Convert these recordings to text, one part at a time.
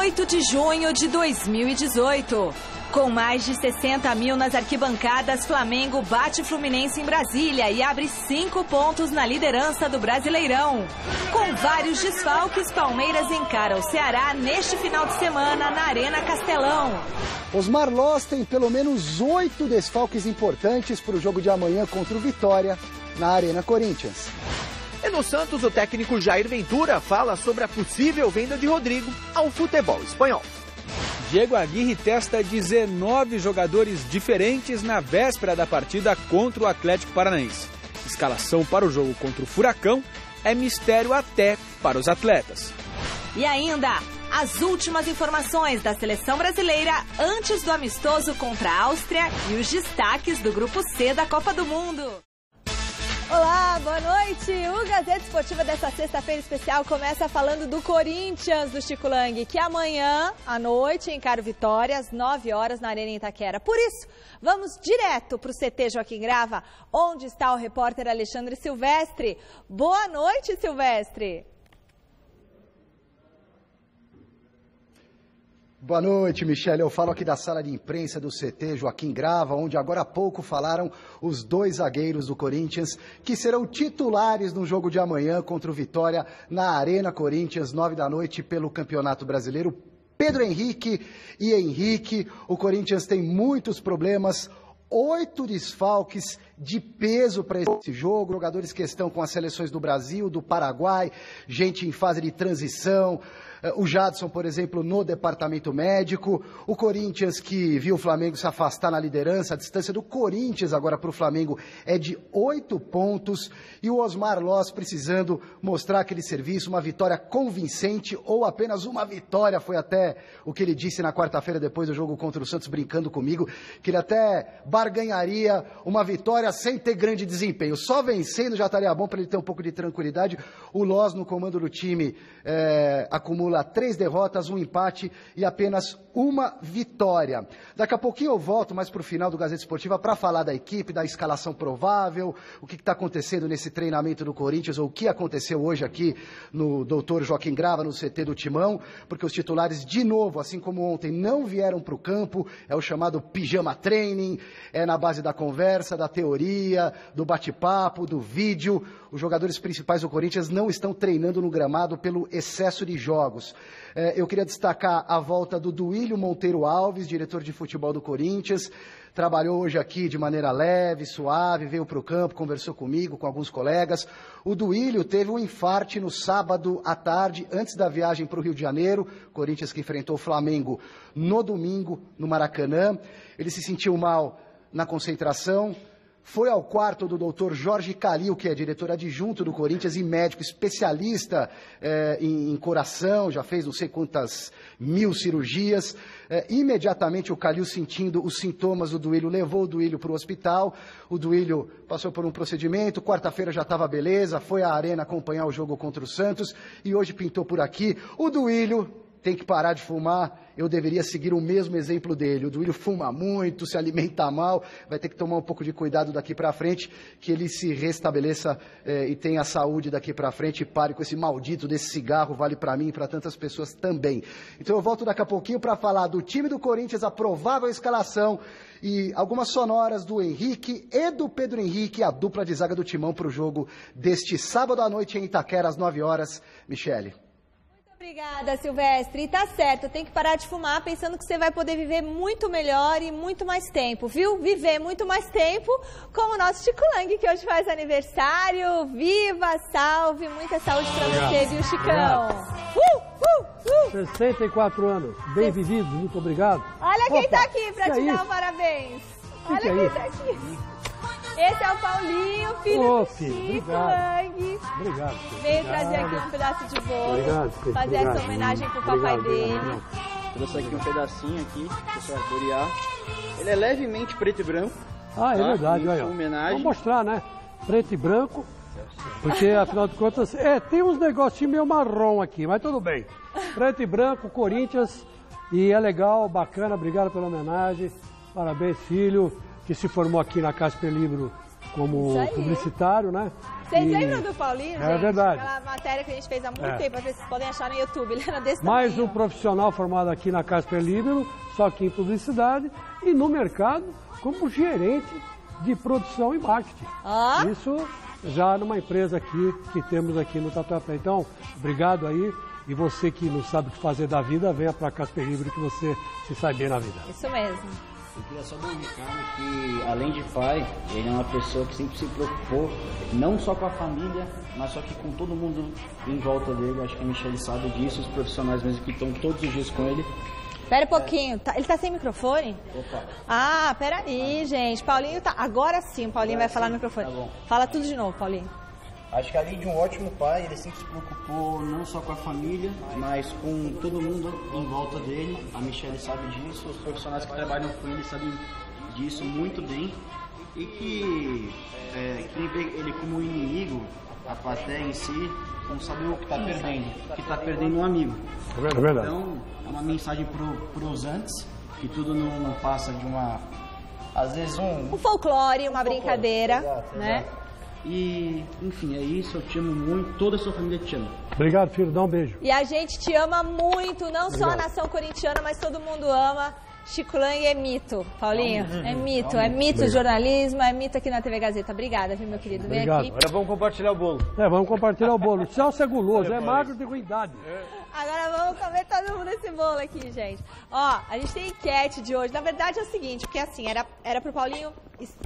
8 de junho de 2018. Com mais de 60 mil nas arquibancadas, Flamengo bate Fluminense em Brasília e abre 5 pontos na liderança do Brasileirão. Com vários desfalques, Palmeiras encara o Ceará neste final de semana na Arena Castelão. Osmar Loz tem pelo menos 8 desfalques importantes para o jogo de amanhã contra o Vitória na Arena Corinthians. E no Santos, o técnico Jair Ventura fala sobre a possível venda de Rodrigo ao futebol espanhol. Diego Aguirre testa 19 jogadores diferentes na véspera da partida contra o Atlético Paranaense. Escalação para o jogo contra o Furacão é mistério até para os atletas. E ainda, as últimas informações da seleção brasileira antes do amistoso contra a Áustria e os destaques do Grupo C da Copa do Mundo. Olá, boa noite! O Gazeta Esportiva dessa sexta-feira especial começa falando do Corinthians do Chico Lang, que amanhã à noite encara o Vitória às 9 horas na Arena Itaquera. Por isso, vamos direto para o CT Joaquim Grava, onde está o repórter Alexandre Silvestre. Boa noite, Silvestre! Boa noite, Michele. Eu falo aqui da sala de imprensa do CT Joaquim Grava, onde agora há pouco falaram os 2 zagueiros do Corinthians, que serão titulares no jogo de amanhã contra o Vitória na Arena Corinthians, 9 da noite, pelo Campeonato Brasileiro. Pedro Henrique e Henrique. O Corinthians tem muitos problemas, 8 desfalques de peso para esse jogo, jogadores que estão com as seleções do Brasil, do Paraguai, gente em fase de transição. O Jadson, por exemplo, no departamento médico. O Corinthians, que viu o Flamengo se afastar na liderança. A distância do Corinthians agora para o Flamengo é de 8 pontos. E o Osmar Loz precisando mostrar aquele serviço, uma vitória convincente ou apenas uma vitória. Foi até o que ele disse na quarta-feira depois do jogo contra o Santos, brincando comigo, que ele até barganharia uma vitória sem ter grande desempenho. Só vencendo já estaria bom para ele ter um pouco de tranquilidade. O Loz, no comando do time, acumula 3 derrotas, 1 empate e apenas 1 vitória. Daqui a pouquinho eu volto mais para o final do Gazeta Esportiva para falar da equipe, da escalação provável, o que está acontecendo nesse treinamento do Corinthians, ou o que aconteceu hoje aqui no Dr. Joaquim Grava, no CT do Timão, porque os titulares, de novo, assim como ontem, não vieram para o campo. É o chamado pijama training, é na base da conversa, da teoria, do bate-papo, do vídeo. Os jogadores principais do Corinthians não estão treinando no gramado pelo excesso de jogos. Eu queria destacar a volta do Duílio Monteiro Alves, diretor de futebol do Corinthians. Trabalhou hoje aqui de maneira leve, suave, veio para o campo, conversou comigo, com alguns colegas. O Duílio teve um infarte no sábado à tarde, antes da viagem para o Rio de Janeiro. Corinthians que enfrentou o Flamengo no domingo, no Maracanã. Ele se sentiu mal na concentração. Foi ao quarto do doutor Jorge Calil, que é diretor adjunto do Corinthians e médico especialista em coração, já fez não sei quantas mil cirurgias. Imediatamente o Calil, sentindo os sintomas do Duílio, levou o Duílio para o hospital. O Duílio passou por um procedimento, quarta-feira já estava beleza, foi à Arena acompanhar o jogo contra o Santos e hoje pintou por aqui. O Duílio tem que parar de fumar, eu deveria seguir o mesmo exemplo dele. O Duílio fuma muito, se alimenta mal, vai ter que tomar um pouco de cuidado daqui para frente, que ele se restabeleça e tenha saúde daqui para frente e pare com esse maldito desse cigarro, vale para mim e para tantas pessoas também. Então eu volto daqui a pouquinho para falar do time do Corinthians, a provável escalação e algumas sonoras do Henrique e do Pedro Henrique, a dupla de zaga do Timão para o jogo deste sábado à noite em Itaquera, às 9 horas. Michele. Obrigada, Silvestre. E tá certo, tem que parar de fumar pensando que você vai poder viver muito melhor e muito mais tempo, viu? Viver muito mais tempo com o nosso Chico Lang, que hoje faz aniversário. Viva, salve, muita saúde pra você, viu, Chicão? 64 anos, bem vividos, muito obrigado. Olha quem tá aqui pra te dar um parabéns. Olha quem tá aqui. Esse é o Paulinho, filho do Chico Lang. Obrigado. Veio trazer aqui um pedaço de bolo, fazer essa homenagem pro papai dele. Trouxe aqui um pedacinho aqui, pessoal, arborear. Ele é levemente preto e branco. Ah, é verdade, olha. Homenagem. Vamos mostrar, né? Preto e branco. Porque, afinal de contas, tem uns negocinhos meio marrom aqui, mas tudo bem. Preto e branco, Corinthians. E é legal, bacana, obrigado pela homenagem. Parabéns, filho, que se formou aqui na Casper Libro como publicitário, né? Vocês lembram do Paulinho, gente? É verdade. Aquela matéria que a gente fez há muito tempo, vocês podem achar no YouTube, ele era desse Mais tamanho. um profissional formado aqui na Casper Libero, só que em publicidade e no mercado como gerente de produção e marketing. Isso já numa empresa aqui que temos aqui no Tatuapé. Então, obrigado aí. E você que não sabe o que fazer da vida, venha para a Casper Libero que você se sai bem na vida. Isso mesmo. Eu queria só dar um recado que, além de pai, ele é uma pessoa que sempre se preocupou, não só com a família, mas só que com todo mundo em volta dele. Acho que a Michelle sabe disso, os profissionais mesmo que estão todos os dias com ele. Pera um pouquinho, ele tá sem microfone? Opa. Ah, peraí, gente. Paulinho tá. Agora sim, o Paulinho vai falar no microfone. Tá bom. Fala tudo de novo, Paulinho. Acho que além de um ótimo pai, ele sempre se preocupou não só com a família, mas com todo mundo em volta dele. A Michelle sabe disso, os profissionais que trabalham com ele sabem disso muito bem. E que quem vê ele como inimigo, a plateia em si, não sabe o que está perdendo, que está perdendo um amigo. É verdade. Então, é uma mensagem para os antes, que tudo não passa de uma... Às vezes um folclore, uma brincadeira, exato, né? Exato. E, enfim, é isso, eu te amo muito, toda a sua família te ama. Obrigado, filho, dá um beijo. E a gente te ama muito, não só a nação corintiana, mas todo mundo ama. Chico Lang é mito, Paulinho. É mito o jornalismo, é mito aqui na TV Gazeta. Obrigada, viu, meu querido? Vem aqui. Agora vamos compartilhar o bolo. Vamos compartilhar o bolo. Celso é guloso, é magro de ruindade. Agora vamos comer todo mundo esse bolo aqui, gente. Ó, a gente tem enquete de hoje. Na verdade é o seguinte, porque assim, era pro Paulinho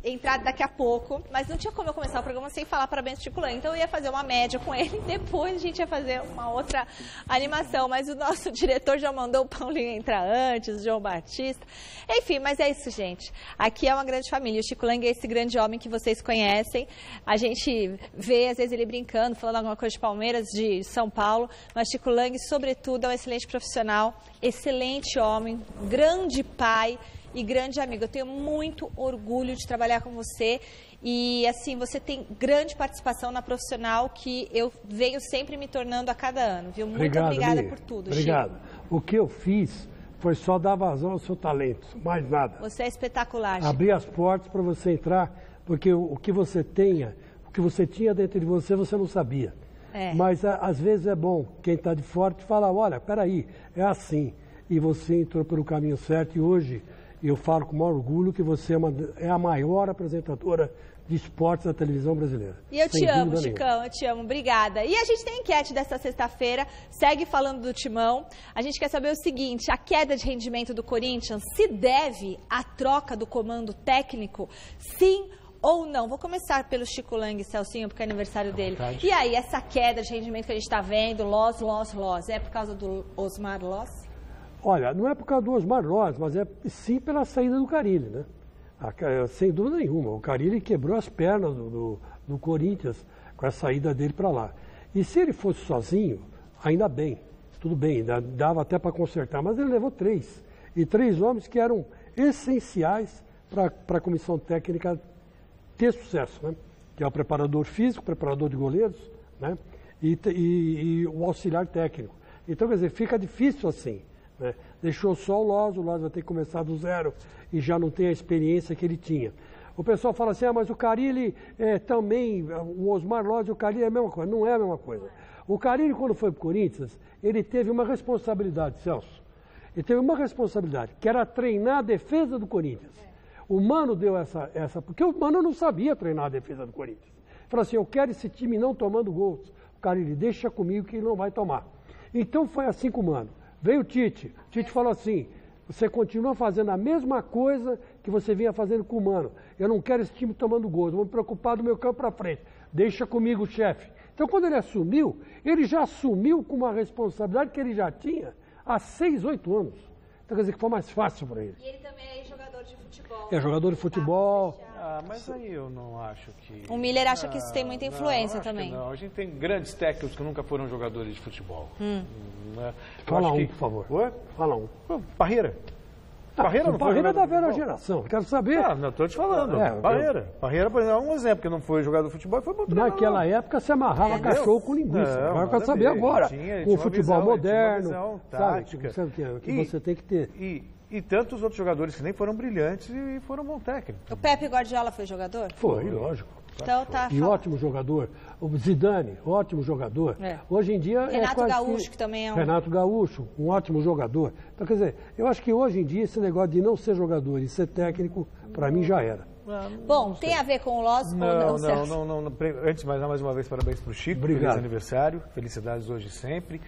entrar daqui a pouco, mas não tinha como eu começar o programa sem falar parabéns pro Chico Lang. Então eu ia fazer uma média com ele, depois a gente ia fazer uma outra animação. Mas o nosso diretor já mandou o Paulinho entrar antes, o João Batista. Enfim, mas é isso, gente. Aqui é uma grande família. O Chico Lang é esse grande homem que vocês conhecem. A gente vê, às vezes, ele brincando, falando alguma coisa de Palmeiras, de São Paulo. Mas Chico Lang, sobretudo, é um excelente profissional, excelente homem, grande pai e grande amigo. Eu tenho muito orgulho de trabalhar com você e, assim, você tem grande participação na profissional que eu venho sempre me tornando a cada ano, viu? Muito obrigada por tudo, Obrigado. Chico. O que eu fiz foi só dar vazão ao seu talento, mais nada. Você é espetacular, Chico. Abrir as portas para você entrar, porque o que você tinha dentro de você, você não sabia. Mas às vezes é bom quem está de fora te falar, olha, peraí, é assim. E você entrou pelo caminho certo e hoje eu falo com o maior orgulho que você é a maior apresentadora de esportes da televisão brasileira. E eu te amo, Chicão, eu te amo, obrigada. E a gente tem enquete desta sexta-feira, segue falando do Timão. A gente quer saber o seguinte, a queda de rendimento do Corinthians se deve à troca do comando técnico? Sim ou não? Vou começar pelo Chico Lang, Celcinho, porque é aniversário dele. E aí, essa queda de rendimento que a gente está vendo, Loss, é por causa do Osmar Loss? Olha, não é por causa do Osmar Loss, mas é sim pela saída do Carille, né? Sem dúvida nenhuma, o Carille quebrou as pernas do Corinthians com a saída dele para lá. E se ele fosse sozinho, ainda bem, tudo bem, dava até para consertar, mas ele levou 3. E 3 homens que eram essenciais para a comissão técnica ter sucesso, né? Que é o preparador físico, o preparador de goleiros, né? E o auxiliar técnico. Então, quer dizer, fica difícil assim, né? Deixou só o Loss vai ter que começar do zero e já não tem a experiência que ele tinha. O pessoal fala assim, mas o Carille também, o Osmar Loss e o Carille é a mesma coisa. Não é a mesma coisa. O Carille, quando foi para o Corinthians, ele teve uma responsabilidade, Celso. Ele teve uma responsabilidade, que era treinar a defesa do Corinthians. O Mano deu essa, porque o Mano não sabia treinar a defesa do Corinthians. Ele falou assim, eu quero esse time não tomando gols. O Carille, deixa comigo que ele não vai tomar. Então foi assim com o Mano. Veio o Tite falou assim, você continua fazendo a mesma coisa que você vinha fazendo com o Mano. Eu não quero esse time tomando gols, vou me preocupar do meu campo para frente. Deixa comigo, chefe. Então quando ele assumiu, ele já assumiu com uma responsabilidade que ele já tinha há 6, 8 anos. Então quer dizer que foi mais fácil para ele. E ele também é jogador de futebol. É jogador de futebol. Mas aí eu não acho que... O Miller acha que isso tem muita influência também. Não, a gente tem grandes técnicos que nunca foram jogadores de futebol. Né? Fala um, por favor. Oi? Fala um. Parreira. Parreira não foi Parreira jogador da velha geração, quero saber. Não, estou te falando. Parreira, por exemplo, é um exemplo, que não foi jogador de futebol e foi bom treinador. Naquela época se amarrava cachorro com linguiça. Agora eu quero saber agora. Com o futebol moderno, sabe? O que você tem que ter. E tantos outros jogadores que nem foram brilhantes e foram bons técnicos. O Pepe Guardiola foi jogador? Foi, lógico. Então tá. E ótimo jogador. O Zidane, ótimo jogador. Hoje em dia Renato Gaúcho, que também é um... Renato Gaúcho, um ótimo jogador. Então, quer dizer, eu acho que hoje em dia esse negócio de não ser jogador e ser técnico, para mim já era. Bom, tem a ver com o Loss ou não, Celso? Não. Antes, mais uma vez, parabéns para o Chico. Obrigado. Feliz aniversário. Felicidades hoje e sempre.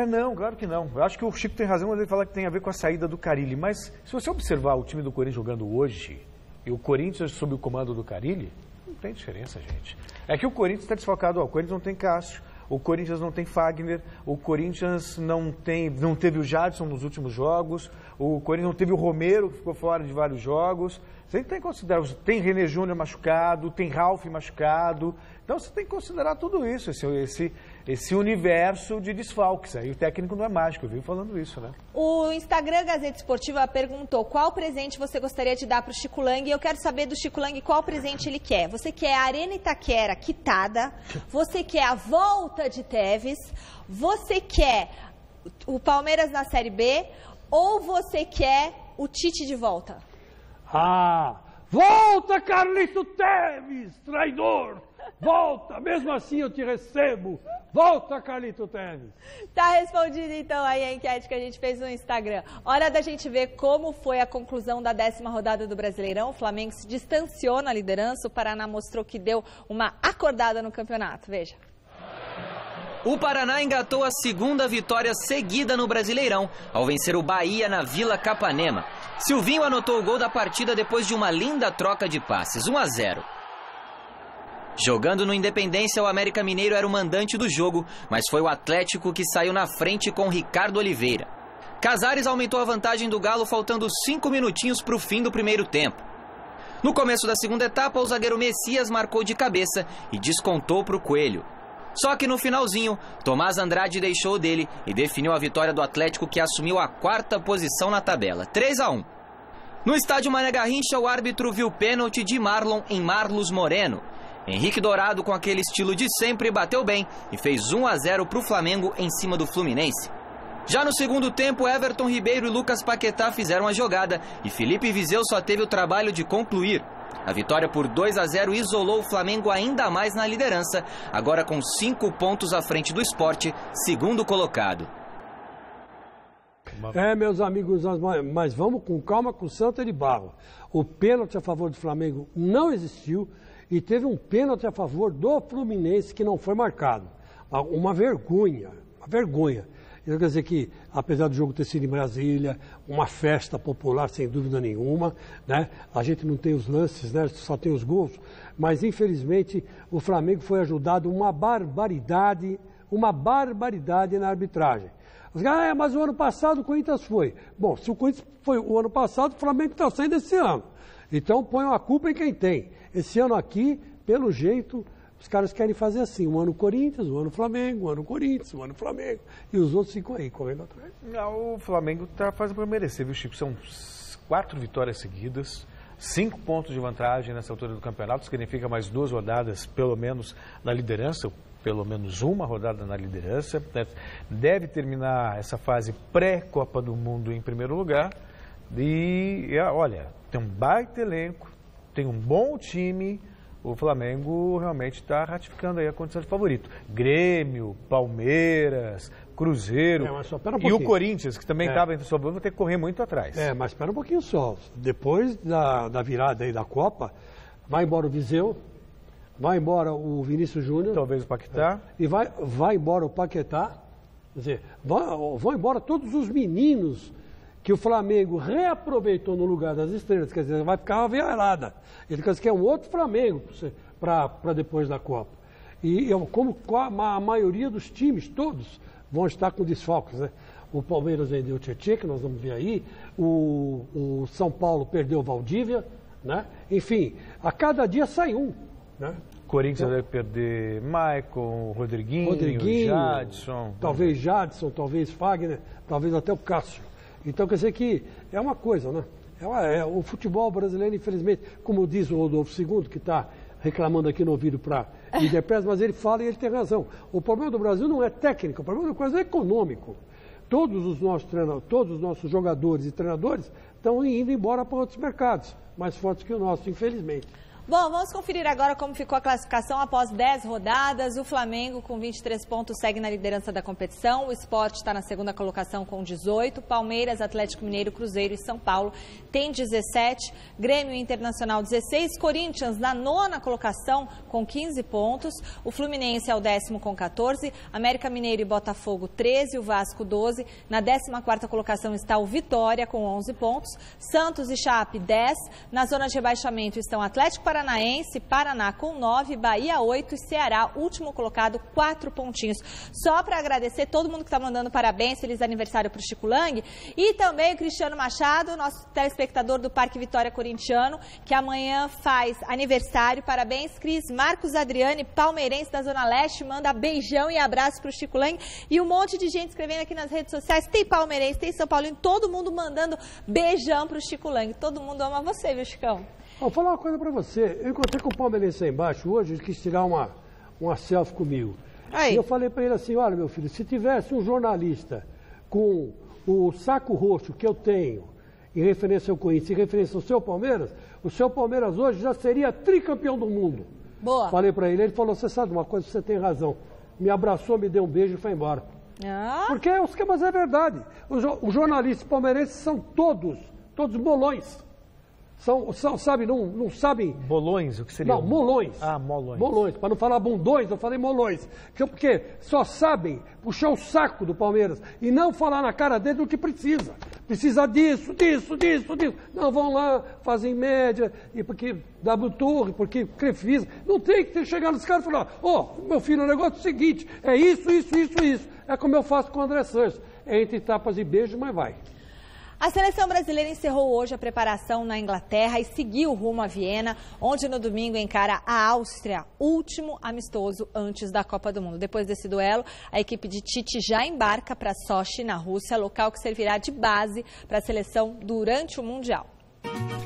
Não, claro que não. Eu acho que o Chico tem razão quando ele fala que tem a ver com a saída do Carille. Mas se você observar o time do Corinthians jogando hoje e o Corinthians sob o comando do Carille, não tem diferença, gente. É que o Corinthians está desfalcado. O Corinthians não tem Cássio, o Corinthians não tem Fagner, o Corinthians não teve o Jadson nos últimos jogos, o Corinthians não teve o Romero, que ficou fora de vários jogos. Você tem que considerar, tem René Júnior machucado, tem Ralf machucado. Então você tem que considerar tudo isso, esse universo de desfalques. Aí o técnico não é mágico, eu vivo falando isso, né? O Instagram Gazeta Esportiva perguntou qual presente você gostaria de dar para o Chico Lang. E eu quero saber do Chico Lang qual presente ele quer. Você quer a Arena Itaquera quitada? Você quer a volta de Tevez? Você quer o Palmeiras na Série B? Ou você quer o Tite de volta? Volta, Carlito Tevez, traidor! Volta, mesmo assim eu te recebo. Volta, Carlito Tevez. Tá respondido então aí a enquete que a gente fez no Instagram. Hora da gente ver como foi a conclusão da 10ª rodada do Brasileirão. O Flamengo se distanciou na liderança, o Paraná mostrou que deu uma acordada no campeonato. Veja. O Paraná engatou a 2ª vitória seguida no Brasileirão, ao vencer o Bahia na Vila Capanema. Silvinho anotou o gol da partida depois de uma linda troca de passes, 1-0. Jogando no Independência, o América Mineiro era o mandante do jogo, mas foi o Atlético que saiu na frente com Ricardo Oliveira. Casares aumentou a vantagem do Galo faltando 5 minutinhos para o fim do primeiro tempo. No começo da segunda etapa, o zagueiro Messias marcou de cabeça e descontou para o Coelho. Só que no finalzinho, Tomás Andrade deixou dele e definiu a vitória do Atlético, que assumiu a 4ª posição na tabela, 3-1. No estádio Mané Garrincha, o árbitro viu pênalti de Marlon em Marlos Moreno. Henrique Dourado, com aquele estilo de sempre, bateu bem e fez 1-0 para o Flamengo em cima do Fluminense. Já no segundo tempo, Everton Ribeiro e Lucas Paquetá fizeram a jogada e Felipe Viseu só teve o trabalho de concluir. A vitória por 2-0 isolou o Flamengo ainda mais na liderança, agora com 5 pontos à frente do Sport, segundo colocado. Meus amigos, mas vamos com calma com o Santa de Barro. O pênalti a favor do Flamengo não existiu e teve um pênalti a favor do Fluminense que não foi marcado. Uma vergonha, uma vergonha. Quer dizer que, apesar do jogo ter sido em Brasília, uma festa popular, sem dúvida nenhuma, né? A gente não tem os lances, né? Só tem os gols, mas infelizmente o Flamengo foi ajudado uma barbaridade na arbitragem. Os caras, mas o ano passado o Corinthians foi. Bom, se o Corinthians foi o ano passado, o Flamengo está saindo esse ano. Então ponham a culpa em quem tem. Esse ano aqui, pelo jeito, os caras querem fazer assim, um ano Corinthians, um ano Flamengo, um ano Corinthians, um ano Flamengo. E os outros ficam aí, correndo atrás. Não, o Flamengo está fazendo para merecer, viu, Chico? São 4 vitórias seguidas, 5 pontos de vantagem nessa altura do campeonato, significa mais 2 rodadas, pelo menos, na liderança, pelo menos uma rodada na liderança. Deve terminar essa fase pré-Copa do Mundo em primeiro lugar. E, olha, tem um baita elenco, tem um bom time. O Flamengo realmente está ratificando aí a condição de favorito. Grêmio, Palmeiras, Cruzeiro e o Corinthians, que também estava entre os favoritos, vai ter que correr muito atrás. Mas espera um pouquinho só. Depois da virada aí da Copa, vai embora o Viseu, vai embora o Vinícius Júnior. Talvez o Paquetá. E vai embora o Paquetá. Quer dizer, vão embora todos os meninos que o Flamengo reaproveitou no lugar das estrelas, quer dizer, vai ficar uma veiarada. Ele quer um outro Flamengo para depois da Copa. E como a maioria dos times, todos, vão estar com desfalques, né? O Palmeiras vendeu o Tietê, que nós vamos ver aí, o São Paulo perdeu o Valdívia, né? Enfim, a cada dia sai um, né? Corinthians deve perder Maicon, Rodriguinho, Jadson. Talvez Jadson, talvez Fagner, talvez até o Cássio. Então, quer dizer que é uma coisa, né? O futebol brasileiro, infelizmente, como diz o Rodolfo II, que está reclamando aqui no ouvido para Interpress, mas ele fala e ele tem razão. O problema do Brasil não é técnico, o problema do Brasil é econômico. todos os nossos jogadores e treinadores estão indo embora para outros mercados, mais fortes que o nosso, infelizmente. Bom, vamos conferir agora como ficou a classificação após 10 rodadas. O Flamengo, com 23 pontos, segue na liderança da competição. O Sport está na segunda colocação com 18. Palmeiras, Atlético Mineiro, Cruzeiro e São Paulo tem 17. Grêmio Internacional, 16. Corinthians na nona colocação com 15 pontos. O Fluminense é o 10º com 14. América Mineiro e Botafogo, 13. O Vasco, 12. Na 14ª colocação está o Vitória, com 11 pontos. Santos e Chape, 10. Na zona de rebaixamento estão Atlético Paranaense, Paraná com 9, Bahia 8 e Ceará, último colocado, 4 pontinhos. Só para agradecer todo mundo que está mandando parabéns, feliz aniversário para o Chico Lang e também o Cristiano Machado, nosso telespectador do Parque Vitória Corintiano, que amanhã faz aniversário. Parabéns, Cris. Marcos Adriane, palmeirense da Zona Leste, manda beijão e abraço para o Chico Lang. E um monte de gente escrevendo aqui nas redes sociais, tem palmeirense, tem São Paulino, todo mundo mandando beijão para o Chico Lang. Todo mundo ama você, viu, Chicão? Vou falar uma coisa pra você. Eu encontrei com o palmeirense aí embaixo hoje, ele quis tirar uma selfie comigo. Aí. E eu falei pra ele assim, olha, meu filho, se tivesse um jornalista com o saco roxo que eu tenho, em referência ao Corinthians, em referência ao seu Palmeiras, o seu Palmeiras hoje já seria tricampeão do mundo. Boa. Falei pra ele, ele falou, você sabe uma coisa, você tem razão. Me abraçou, me deu um beijo e foi embora. Ah. Mas é verdade. Os jornalistas palmeirenses são todos bolões. Sabe, não sabem... Bolões, o que seria? Não, molões. Ah, molões. Molões. Para não falar bundões, eu falei molões. Porque só sabem puxar o saco do Palmeiras e não falar na cara dele do que precisa. Precisa disso. Não, vão lá, fazem média, e porque W Torre, porque Crefisa. Não tem que chegar nos caras e falar, meu filho, o negócio é o seguinte, é isso. É como eu faço com o André Sanches. É entre tapas e beijos, mas vai. A seleção brasileira encerrou hoje a preparação na Inglaterra e seguiu rumo a Viena, onde no domingo encara a Áustria, último amistoso antes da Copa do Mundo. Depois desse duelo, a equipe de Tite já embarca para Sochi, na Rússia, local que servirá de base para a seleção durante o Mundial.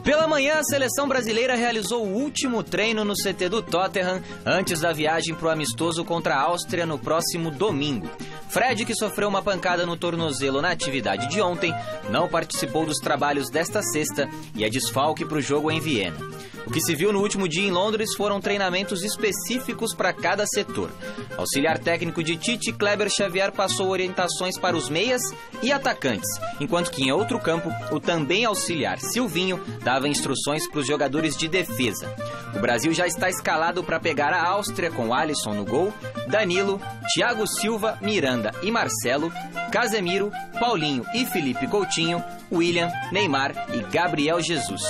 Pela manhã, a seleção brasileira realizou o último treino no CT do Tottenham antes da viagem para o amistoso contra a Áustria no próximo domingo. Fred, que sofreu uma pancada no tornozelo na atividade de ontem, não participou dos trabalhos desta sexta e é desfalque para o jogo em Viena. O que se viu no último dia em Londres foram treinamentos específicos para cada setor. Auxiliar técnico de Tite, Kleber Xavier, passou orientações para os meias e atacantes, enquanto que em outro campo, o também auxiliar Silvinho dava instruções para os jogadores de defesa. O Brasil já está escalado para pegar a Áustria com Alisson no gol, Danilo, Thiago Silva, Miranda e Marcelo, Casemiro, Paulinho e Felipe Coutinho, William, Neymar e Gabriel Jesus.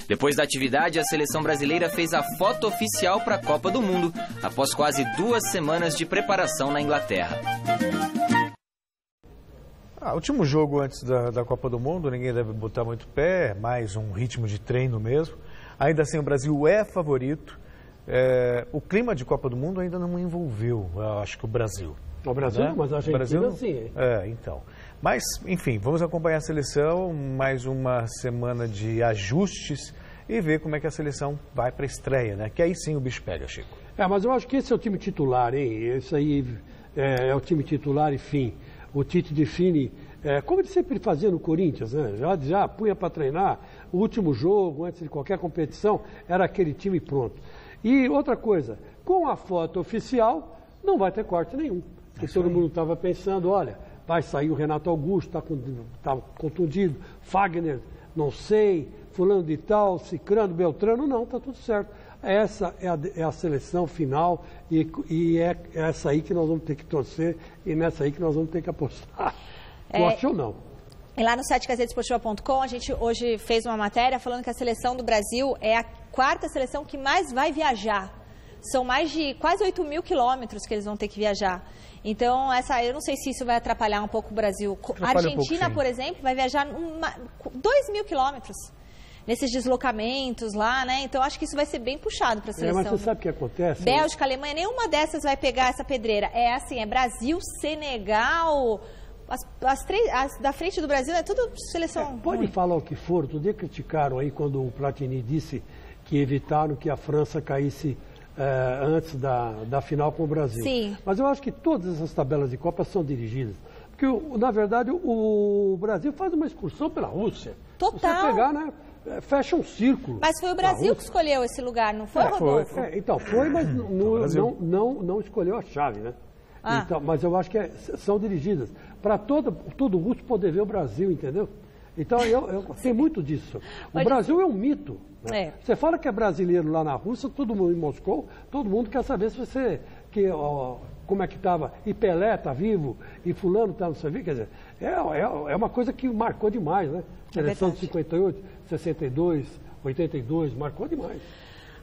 Depois da atividade, a seleção brasileira fez a foto oficial para a Copa do Mundo, após quase 2 semanas de preparação na Inglaterra. Último jogo antes da Copa do Mundo, ninguém deve botar muito pé, mais um ritmo de treino mesmo. Ainda assim, o Brasil é favorito. O clima de Copa do Mundo ainda não envolveu, acho que o Brasil. O Brasil, né? Mas a Argentina sim. Então. Mas, enfim, vamos acompanhar a seleção, mais uma semana de ajustes e ver como é que a seleção vai para a estreia, né? Que aí sim o bicho pega, Chico. Mas eu acho que esse é o time titular, hein? Esse aí é o time titular e fim. O Tite define, como ele sempre fazia no Corinthians, né? Já punha para treinar. O último jogo, antes de qualquer competição, era aquele time pronto. E outra coisa, com a foto oficial, não vai ter corte nenhum. Porque todo mundo estava pensando, olha, vai sair o Renato Augusto, está contundido, Fagner, não sei, fulano de tal, Cicrano, Beltrano, não, está tudo certo. Essa é a seleção final e é essa aí que nós vamos ter que torcer e nessa aí que nós vamos ter que apostar. Goste ou não. E lá no site gazetesportiva.com, a gente hoje fez uma matéria falando que a seleção do Brasil é a 4ª seleção que mais vai viajar. São mais de quase 8 mil quilômetros que eles vão ter que viajar. Então, eu não sei se isso vai atrapalhar um pouco o Brasil. A Argentina, por exemplo, vai viajar 2 mil quilômetros nesses deslocamentos lá, né? Então, acho que isso vai ser bem puxado para a seleção. Mas você sabe o que acontece? Bélgica, Alemanha, nenhuma dessas vai pegar essa pedreira. É assim, é Brasil, Senegal... As da frente do Brasil é tudo seleção. Pode falar o que for, outro dia criticaram aí quando o Platini disse que evitaram que a França caísse antes da final com o Brasil. Sim. Mas eu acho que todas essas tabelas de Copa são dirigidas. Porque, na verdade, o Brasil faz uma excursão pela Rússia. Total. Você pegar, né? Fecha um círculo. Mas foi o Brasil que escolheu esse lugar, não foi, Rodolfo? Foi, mas não escolheu a chave, né? Então, mas eu acho que são dirigidas para todo russo poder ver o Brasil, entendeu? Então, tem muito disso. O Brasil é um mito. Né? Você fala que é brasileiro lá na Rússia, todo mundo em Moscou, todo mundo quer saber se você... como é que estava, e Pelé está vivo, e fulano está no serviço, quer dizer, é uma coisa que marcou demais, né? Seleção de 58, 62, 82, marcou demais.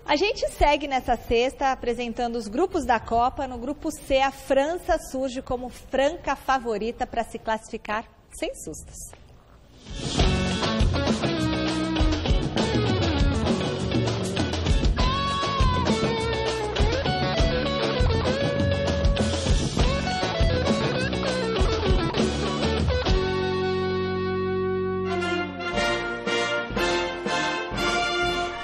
A gente segue nessa sexta apresentando os grupos da Copa. No grupo C, a França surge como franca favorita para se classificar sem sustos.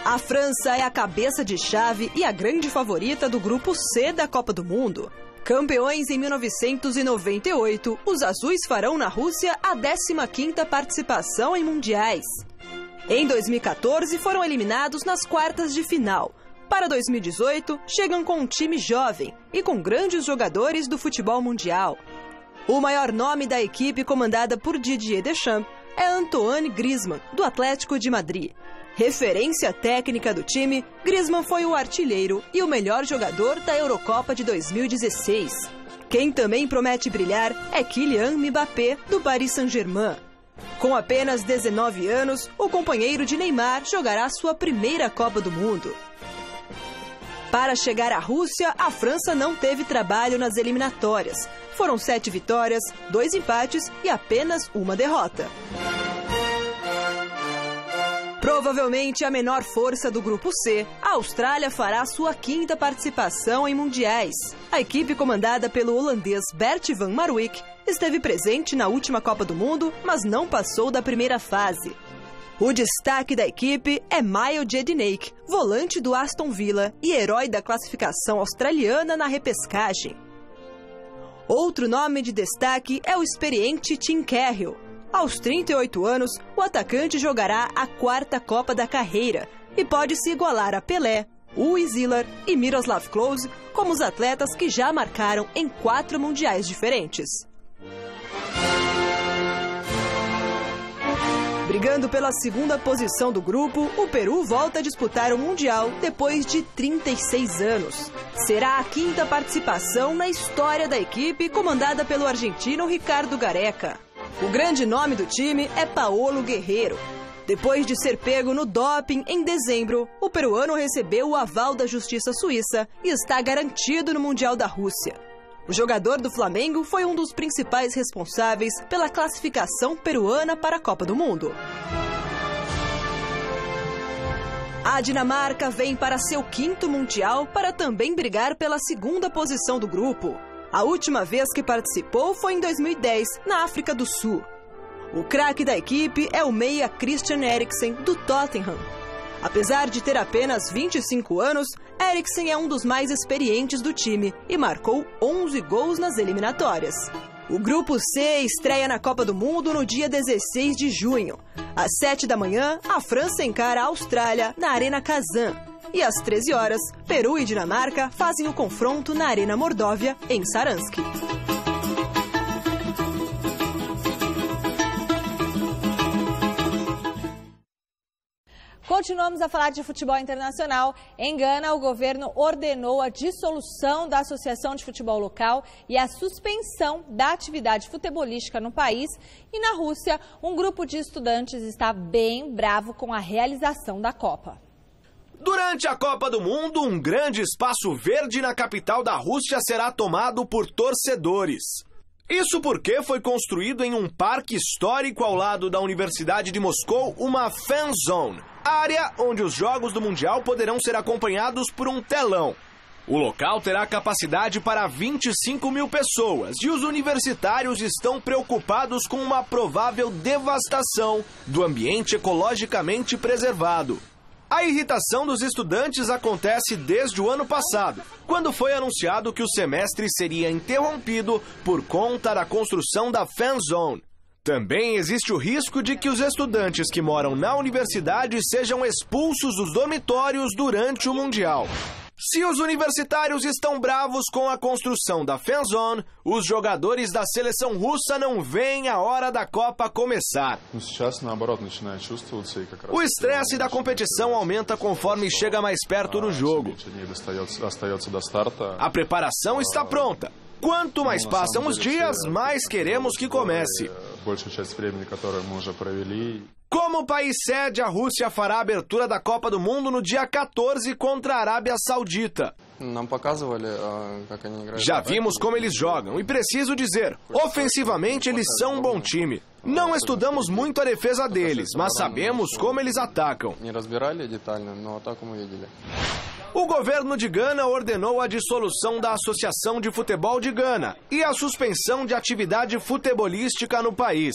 A França é a cabeça de chave e a grande favorita do Grupo C da Copa do Mundo. Campeões em 1998, os azuis farão na Rússia a 15ª participação em mundiais. Em 2014, foram eliminados nas quartas de final. Para 2018, chegam com um time jovem e com grandes jogadores do futebol mundial. O maior nome da equipe comandada por Didier Deschamps é Antoine Griezmann, do Atlético de Madrid. Referência técnica do time, Griezmann foi o artilheiro e o melhor jogador da Eurocopa de 2016. Quem também promete brilhar é Kylian Mbappé, do Paris Saint-Germain. Com apenas 19 anos, o companheiro de Neymar jogará sua primeira Copa do Mundo. Para chegar à Rússia, a França não teve trabalho nas eliminatórias. Foram 7 vitórias, 2 empates e apenas uma derrota. Provavelmente a menor força do Grupo C, a Austrália fará sua 5ª participação em mundiais. A equipe comandada pelo holandês Bert van Marwijk esteve presente na última Copa do Mundo, mas não passou da primeira fase. O destaque da equipe é Mile Jedinak, volante do Aston Villa e herói da classificação australiana na repescagem. Outro nome de destaque é o experiente Tim Cahill. Aos 38 anos, o atacante jogará a 4ª Copa da carreira e pode se igualar a Pelé, Uwe Ziller e Miroslav Klose como os atletas que já marcaram em 4 mundiais diferentes. Brigando pela 2ª posição do grupo, o Peru volta a disputar o Mundial depois de 36 anos. Será a 5ª participação na história da equipe comandada pelo argentino Ricardo Gareca. O grande nome do time é Paolo Guerrero. Depois de ser pego no doping em dezembro, o peruano recebeu o aval da Justiça Suíça e está garantido no Mundial da Rússia. O jogador do Flamengo foi um dos principais responsáveis pela classificação peruana para a Copa do Mundo. A Dinamarca vem para seu 5º Mundial para também brigar pela 2ª posição do grupo. A última vez que participou foi em 2010, na África do Sul. O craque da equipe é o meia Christian Eriksen, do Tottenham. Apesar de ter apenas 25 anos, Eriksen é um dos mais experientes do time e marcou 11 gols nas eliminatórias. O Grupo C estreia na Copa do Mundo no dia 16 de junho. Às 7 da manhã, a França encara a Austrália na Arena Kazan. E às 13 horas, Peru e Dinamarca fazem o confronto na Arena Mordóvia, em Saransk. Continuamos a falar de futebol internacional. Em Gana, o governo ordenou a dissolução da Associação de Futebol Local e a suspensão da atividade futebolística no país. E na Rússia, um grupo de estudantes está bem bravo com a realização da Copa. Durante a Copa do Mundo, um grande espaço verde na capital da Rússia será tomado por torcedores. Isso porque foi construído em um parque histórico ao lado da Universidade de Moscou uma fan zone, área onde os jogos do Mundial poderão ser acompanhados por um telão. O local terá capacidade para 25 mil pessoas e os universitários estão preocupados com uma provável devastação do ambiente ecologicamente preservado. A irritação dos estudantes acontece desde o ano passado, quando foi anunciado que o semestre seria interrompido por conta da construção da Fan Zone. Também existe o risco de que os estudantes que moram na universidade sejam expulsos dos dormitórios durante o Mundial. Se os universitários estão bravos com a construção da Fan Zone, os jogadores da seleção russa não veem a hora da Copa começar. O estresse da competição aumenta conforme chega mais perto do jogo. A preparação está pronta. Quanto mais passam os dias, mais queremos que comece. Como país sede, a Rússia fará a abertura da Copa do Mundo no dia 14 contra a Arábia Saudita. Já vimos como eles jogam e preciso dizer, ofensivamente eles são um bom time. Não estudamos muito a defesa deles, mas sabemos como eles atacam. O governo de Gana ordenou a dissolução da Associação de Futebol de Gana e a suspensão de atividade futebolística no país.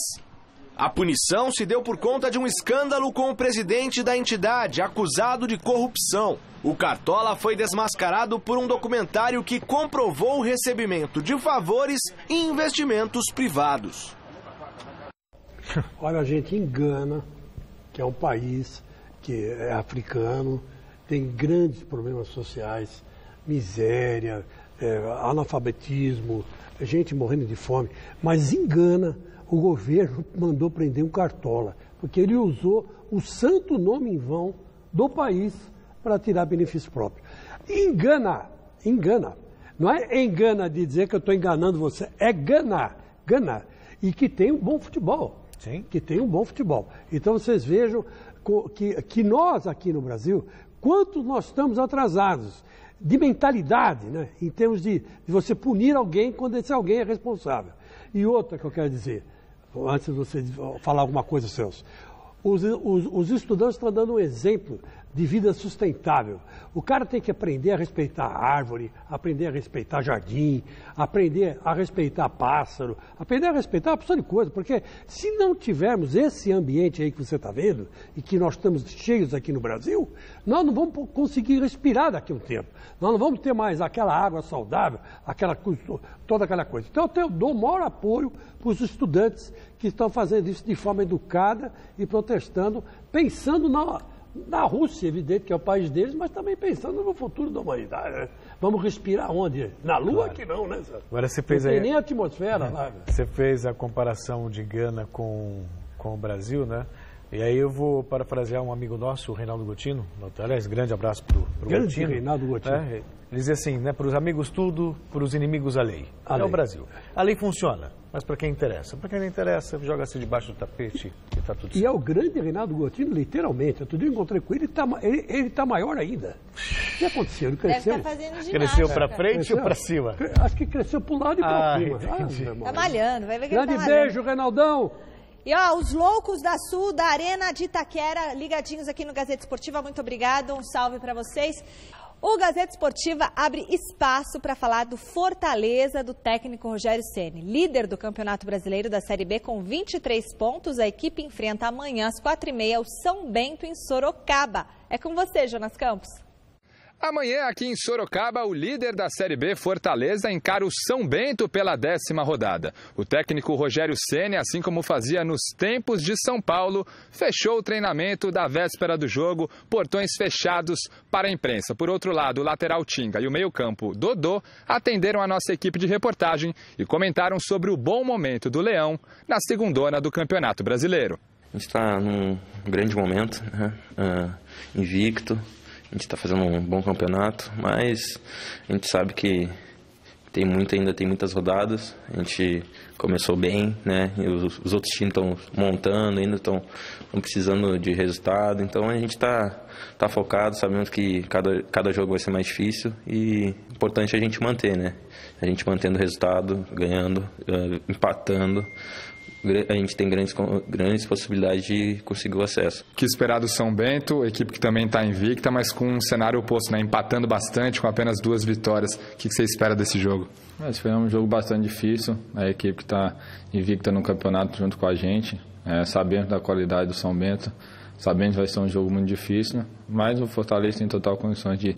A punição se deu por conta de um escândalo com o presidente da entidade, acusado de corrupção. O Cartola foi desmascarado por um documentário que comprovou o recebimento de favores e investimentos privados. Olha, a gente em Gana, que é um país que é africano, tem grandes problemas sociais, miséria, analfabetismo, gente morrendo de fome, mas em Gana o governo mandou prender um Cartola, porque ele usou o santo nome em vão do país para tirar benefício próprio. Engana, não é engana de dizer que eu estou enganando você, é Gana, e que tem um bom futebol. Sim. Que tem um bom futebol. Então vocês vejam que nós aqui no Brasil, quanto nós estamos atrasados de mentalidade, né? Em termos de você punir alguém quando esse alguém é responsável. E outra que eu quero dizer, antes de você falar alguma coisa, Celso, os estudantes estão dando um exemplo de vida sustentável. O cara tem que aprender a respeitar a árvore, aprender a respeitar jardim, aprender a respeitar pássaro, aprender a respeitar uma porção de coisa, porque se não tivermos esse ambiente aí que você está vendo, e que nós estamos cheios aqui no Brasil, nós não vamos conseguir respirar daqui a um tempo. Nós não vamos ter mais aquela água saudável, toda aquela coisa. Então eu dou o maior apoio para os estudantes que estão fazendo isso de forma educada e protestando, pensando na Rússia, evidente que é o país deles, mas também pensando no futuro da humanidade. Vamos respirar onde? Na Lua? Claro. Que não, né? Agora você fez não tem nem atmosfera lá. Você fez a comparação de Gana com o Brasil, né? E aí eu vou parafrasear um amigo nosso, o Reinaldo Gotino. Aliás, grande abraço para o Gotino. Reinaldo Gotino. Ele dizia assim, né? Para os amigos tudo, para os inimigos a lei. É o Brasil. A lei funciona, mas para quem interessa. Para quem não interessa, joga-se debaixo do tapete e está tudo certo. E é o grande Reinaldo Gotino, literalmente. Outro dia eu encontrei com ele, ele está maior ainda. O que aconteceu? Ele cresceu. Deve estar fazendo ginástica. Cresceu para frente ou para cima? Acho que cresceu para o lado e para cima. Está malhando, vai ver que grande ele tá malhando. Beijo, Reinaldão. E ó, os loucos da Sul, da Arena de Itaquera, ligadinhos aqui no Gazeta Esportiva, muito obrigado, um salve para vocês. O Gazeta Esportiva abre espaço para falar do Fortaleza do técnico Rogério Ceni. Líder do Campeonato Brasileiro da Série B com 23 pontos, a equipe enfrenta amanhã às 4h30 o São Bento em Sorocaba. É com você, Jonas Campos. Amanhã, aqui em Sorocaba, o líder da Série B, Fortaleza, encara o São Bento pela 10ª rodada. O técnico Rogério Ceni, assim como fazia nos tempos de São Paulo, fechou o treinamento da véspera do jogo, portões fechados para a imprensa. Por outro lado, o lateral Tinga e o meio-campo Dodô atenderam a nossa equipe de reportagem e comentaram sobre o bom momento do Leão na segundona do Campeonato Brasileiro. A gente está num grande momento, né? Invicto. A gente está fazendo um bom campeonato, mas a gente sabe que ainda tem muitas rodadas. A gente começou bem, né? E os outros times estão montando, ainda estão precisando de resultado. Então a gente está focado, sabemos que cada jogo vai ser mais difícil e o importante é a gente manter, né? A gente mantendo o resultado, ganhando, empatando. A gente tem grandes possibilidades de conseguir o acesso. Que esperar do São Bento, equipe que também está invicta, mas com um cenário oposto, né? Empatando bastante, com apenas 2 vitórias. O que você espera desse jogo? Esse foi um jogo bastante difícil. A equipe que está invicta no campeonato junto com a gente, sabendo da qualidade do São Bento. sabendo que vai ser um jogo muito difícil, mas o Fortaleza tem total condições de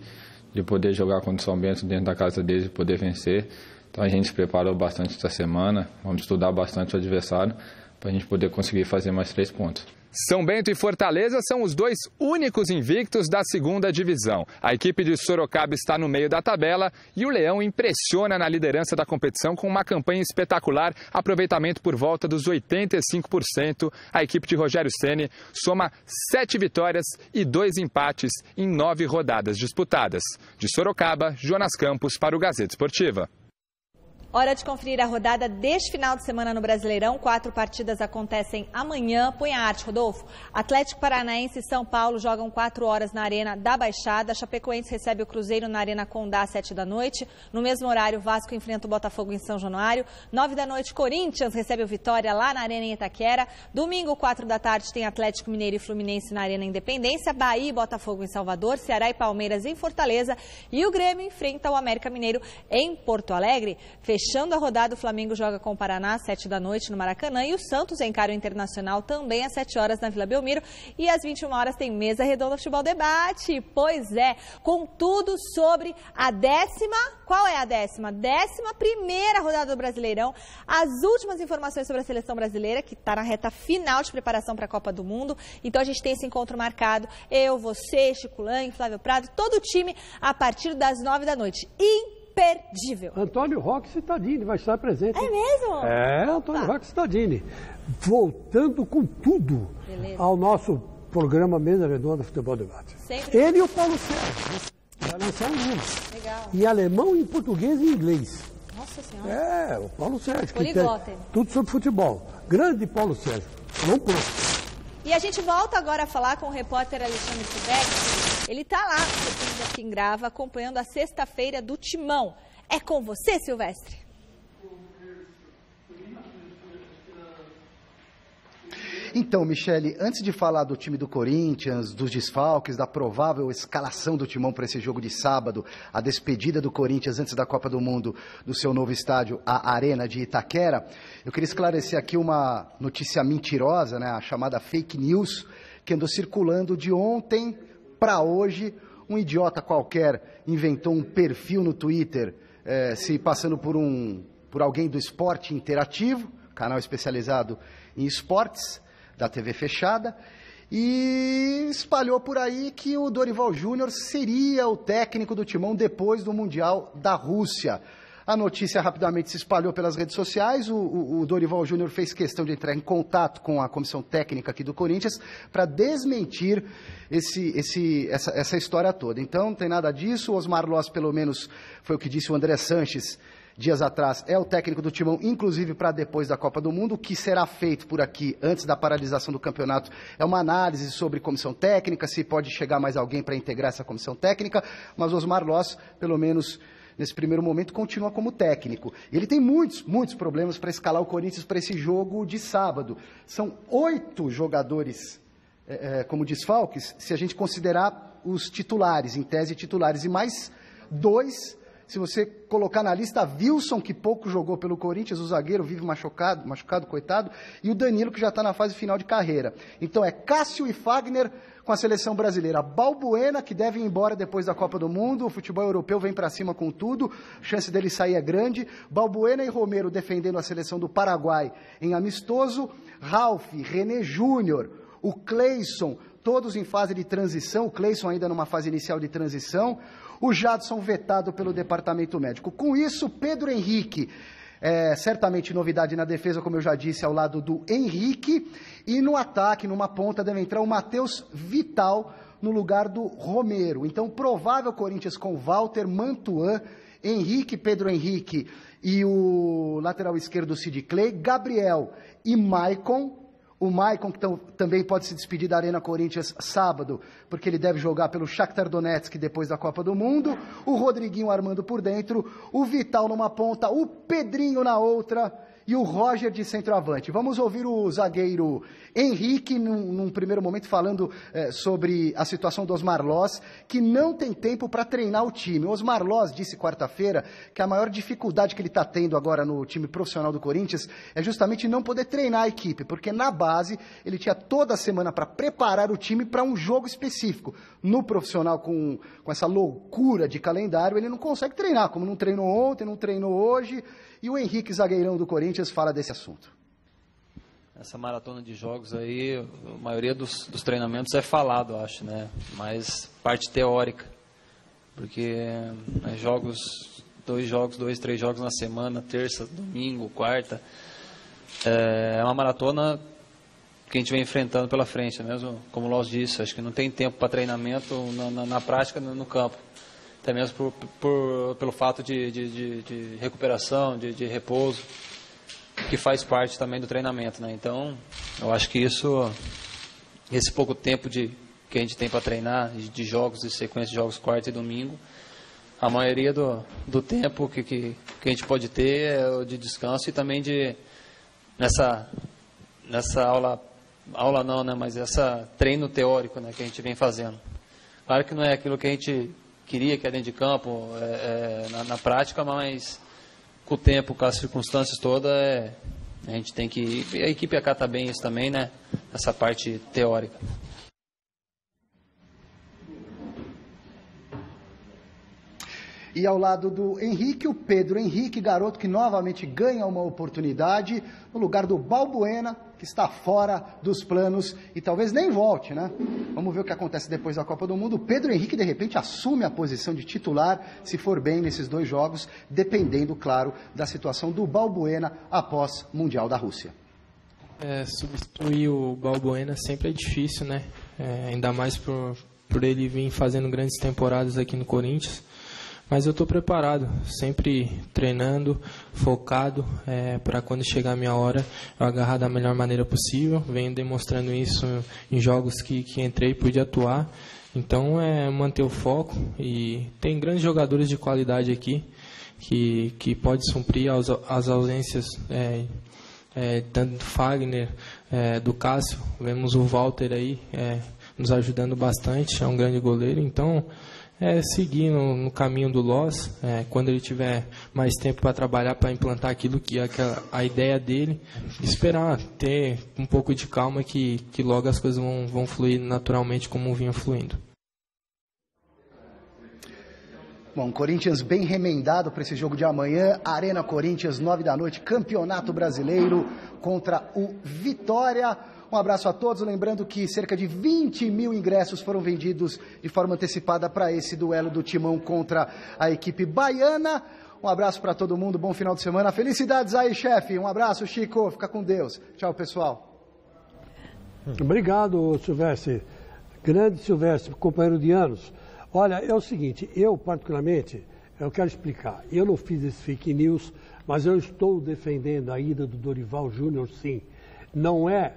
poder jogar contra o São Bento dentro da casa deles e poder vencer. Então a gente se preparou bastante essa semana, vamos estudar bastante o adversário para a gente poder conseguir fazer mais 3 pontos. São Bento e Fortaleza são os 2 únicos invictos da segunda divisão. A equipe de Sorocaba está no meio da tabela e o Leão impressiona na liderança da competição com uma campanha espetacular, aproveitamento por volta dos 85%. A equipe de Rogério Ceni soma 7 vitórias e 2 empates em 9 rodadas disputadas. De Sorocaba, Jonas Campos para o Gazeta Esportiva. Hora de conferir a rodada deste final de semana no Brasileirão. 4 partidas acontecem amanhã. Põe a arte, Rodolfo. Atlético Paranaense e São Paulo jogam 4 horas na Arena da Baixada. Chapecoense recebe o Cruzeiro na Arena Condá às 7 da noite. No mesmo horário, Vasco enfrenta o Botafogo em São Januário. 9 da noite, Corinthians recebe o Vitória lá na Arena em Itaquera. Domingo, 4 da tarde, tem Atlético Mineiro e Fluminense na Arena Independência. Bahia e Botafogo em Salvador. Ceará e Palmeiras em Fortaleza. E o Grêmio enfrenta o América Mineiro em Porto Alegre. Fechando a rodada, o Flamengo joga com o Paraná às 7 da noite no Maracanã e o Santos encara o Internacional também às 7 horas na Vila Belmiro. E às 21 horas tem Mesa Redonda Futebol Debate. Pois é, com tudo sobre a 10ª, qual é a 11ª rodada do Brasileirão. As últimas informações sobre a seleção brasileira, que está na reta final de preparação para a Copa do Mundo. Então a gente tem esse encontro marcado. Eu, você, Chico Lang, Flávio Prado, todo o time a partir das 9 da noite. Imperdível. Antônio Roque Cittadini vai estar presente. É mesmo? É, Antônio Roque Cittadini. Voltando com tudo ao nosso programa Mesa Redonda Futebol Debate. Sempre. Ele e o Paulo Sérgio vai lançar um livro. Legal. Em alemão, em português e em inglês. Nossa Senhora. É, o Paulo Sérgio. Poliglota. Tudo sobre futebol. Grande Paulo Sérgio. Vamos pronto. E a gente volta agora a falar com o repórter Alexandre Silvestre. Ele está lá no Aqui em Grava, acompanhando a sexta-feira do Timão. É com você, Silvestre. Então, Michele, antes de falar do time do Corinthians, dos desfalques, da provável escalação do Timão para esse jogo de sábado, a despedida do Corinthians antes da Copa do Mundo do seu novo estádio, a Arena de Itaquera, eu queria esclarecer aqui uma notícia mentirosa, né, a chamada fake news, que andou circulando de ontem para hoje. Um idiota qualquer inventou um perfil no Twitter, se passando por alguém do Esporte Interativo, canal especializado em esportes, da TV fechada, e espalhou por aí que o Dorival Júnior seria o técnico do Timão depois do Mundial da Rússia. A notícia rapidamente se espalhou pelas redes sociais, o Dorival Júnior fez questão de entrar em contato com a comissão técnica aqui do Corinthians para desmentir essa história toda. Então, não tem nada disso, o Osmar Loss, pelo menos, foi o que disse o André Sanches dias atrás, é o técnico do Timão, inclusive para depois da Copa do Mundo. O que será feito por aqui, antes da paralisação do campeonato, é uma análise sobre comissão técnica, se pode chegar mais alguém para integrar essa comissão técnica, mas o Osmar Loss, pelo menos nesse primeiro momento, continua como técnico. E ele tem muitos problemas para escalar o Corinthians para esse jogo de sábado. São 8 jogadores como desfalques, se a gente considerar os titulares, em tese titulares, e mais 2, se você colocar na lista, Wilson, que pouco jogou pelo Corinthians, o zagueiro vive machucado, coitado, e o Danilo, que já está na fase final de carreira. Então é Cássio e Fagner com a seleção brasileira. Balbuena, que deve ir embora depois da Copa do Mundo, o futebol europeu vem para cima com tudo, a chance dele sair é grande. Balbuena e Romero defendendo a seleção do Paraguai em amistoso. Ralf, René Júnior, o Cleison, todos em fase de transição, o Cleison ainda numa fase inicial de transição. O Jadson vetado pelo departamento médico. Com isso, Pedro Henrique, certamente novidade na defesa, como eu já disse, ao lado do Henrique. E no ataque, numa ponta, deve entrar o Matheus Vital no lugar do Romero. Então, provável Corinthians com Walter, Mantuan, Henrique, Pedro Henrique e o lateral esquerdo Sid Clay, Gabriel e Maicon. O Maicon, que também pode se despedir da Arena Corinthians sábado, porque ele deve jogar pelo Shakhtar Donetsk depois da Copa do Mundo. O Rodriguinho armando por dentro, o Vital numa ponta, o Pedrinho na outra e o Roger de centroavante. Vamos ouvir o zagueiro Henrique, num primeiro momento, falando sobre a situação do Osmar Loz, que não tem tempo para treinar o time. O Osmar Loz disse quarta-feira que a maior dificuldade que ele está tendo agora no time profissional do Corinthians é justamente não poder treinar a equipe, porque na base ele tinha toda a semana para preparar o time para um jogo específico. No profissional, com essa loucura de calendário, ele não consegue treinar, como não treinou ontem, não treinou hoje. E o Henrique, zagueirão do Corinthians, fala desse assunto. Essa maratona de jogos aí, a maioria dos treinamentos é falado, acho, né? Mas parte teórica. Porque dois, três jogos na semana, terça, domingo, quarta. É uma maratona que a gente vem enfrentando pela frente, mesmo como o Loz disse. Acho que não tem tempo para treinamento na prática, no campo. Até mesmo pelo fato de recuperação, de repouso, que faz parte também do treinamento, né? Então, eu acho que esse pouco tempo que a gente tem para treinar, de jogos, de sequência de jogos quarta e domingo, a maioria do tempo que a gente pode ter é o de descanso e também nessa aula não, né? Mas essa treino teórico, né, que a gente vem fazendo. Claro que não é aquilo que a gente queria, que é dentro de campo, na prática, mas com o tempo, com as circunstâncias todas, a gente tem que... A equipe acata bem isso também, né? Essa parte teórica. E ao lado do Henrique, o Pedro Henrique, garoto que novamente ganha uma oportunidade no lugar do Balbuena, que está fora dos planos e talvez nem volte, né? Vamos ver o que acontece depois da Copa do Mundo. O Pedro Henrique, de repente, assume a posição de titular, se for bem nesses dois jogos, dependendo, claro, da situação do Balbuena após o Mundial da Rússia. Substituir o Balbuena sempre é difícil, né? Ainda mais por ele vir fazendo grandes temporadas aqui no Corinthians. Mas eu estou preparado, sempre treinando, focado, para quando chegar a minha hora eu agarrar da melhor maneira possível. Venho demonstrando isso em jogos que entrei e pude atuar. Então, manter o foco. E tem grandes jogadores de qualidade aqui que pode suprir as ausências tanto do Fagner, do Cássio. Vemos o Walter aí nos ajudando bastante, é um grande goleiro. Então, seguir no caminho do Loz, quando ele tiver mais tempo para trabalhar, para implantar aquilo que é a ideia dele, esperar, ter um pouco de calma que logo as coisas vão fluir naturalmente como vinha fluindo. Bom, Corinthians bem remendado para esse jogo de amanhã, Arena Corinthians, 21h, Campeonato Brasileiro contra o Vitória. Um abraço a todos, lembrando que cerca de 20 mil ingressos foram vendidos de forma antecipada para esse duelo do Timão contra a equipe baiana. Um abraço para todo mundo, bom final de semana. Felicidades aí, chefe. Um abraço, Chico. Fica com Deus. Tchau, pessoal. Obrigado, Silvestre. Grande Silvestre, companheiro de anos. Olha, é o seguinte, eu particularmente, eu quero explicar. Eu não fiz esse fake news, mas eu estou defendendo a ida do Dorival Júnior, sim. Não é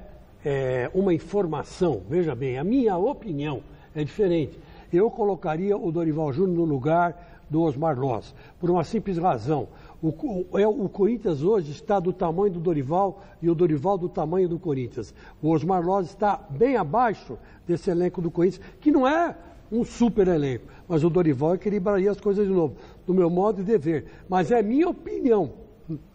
uma informação, veja bem, a minha opinião é diferente. Eu colocaria o Dorival Júnior no lugar do Osmar Loz, por uma simples razão. O Corinthians hoje está do tamanho do Dorival e o Dorival do tamanho do Corinthians. O Osmar Loz está bem abaixo desse elenco do Corinthians, que não é um super elenco, mas o Dorival equilibraria as coisas de novo, do meu modo de ver. Mas é minha opinião.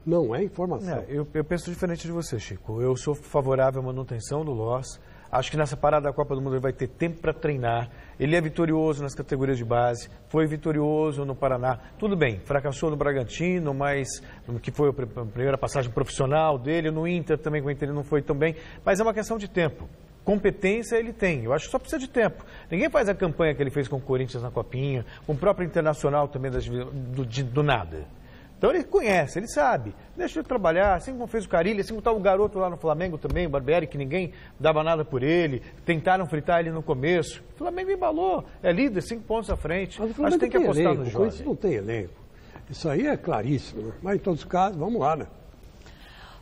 Não é informação. Eu penso diferente de você, Chico. Eu sou favorável à manutenção do Loz. Acho que nessa parada da Copa do Mundo ele vai ter tempo para treinar. Ele é vitorioso nas categorias de base, foi vitorioso no Paraná. Tudo bem, fracassou no Bragantino, mas que foi a primeira passagem profissional dele. No Inter também, com o Inter ele não foi tão bem. Mas é uma questão de tempo. Competência ele tem, eu acho que só precisa de tempo. Ninguém faz a campanha que ele fez com o Corinthians na Copinha, com o próprio Internacional também do nada. Então ele conhece, ele sabe. Deixa ele trabalhar, assim como fez o Carille, assim como está o garoto lá no Flamengo também, o Barbieri, que ninguém dava nada por ele. Tentaram fritar ele no começo. O Flamengo embalou, é líder, 5 pontos à frente. Mas o Flamengo tem que apostar no jogo. Não tem elenco. Isso aí é claríssimo, né? Mas em todos os casos, vamos lá, né?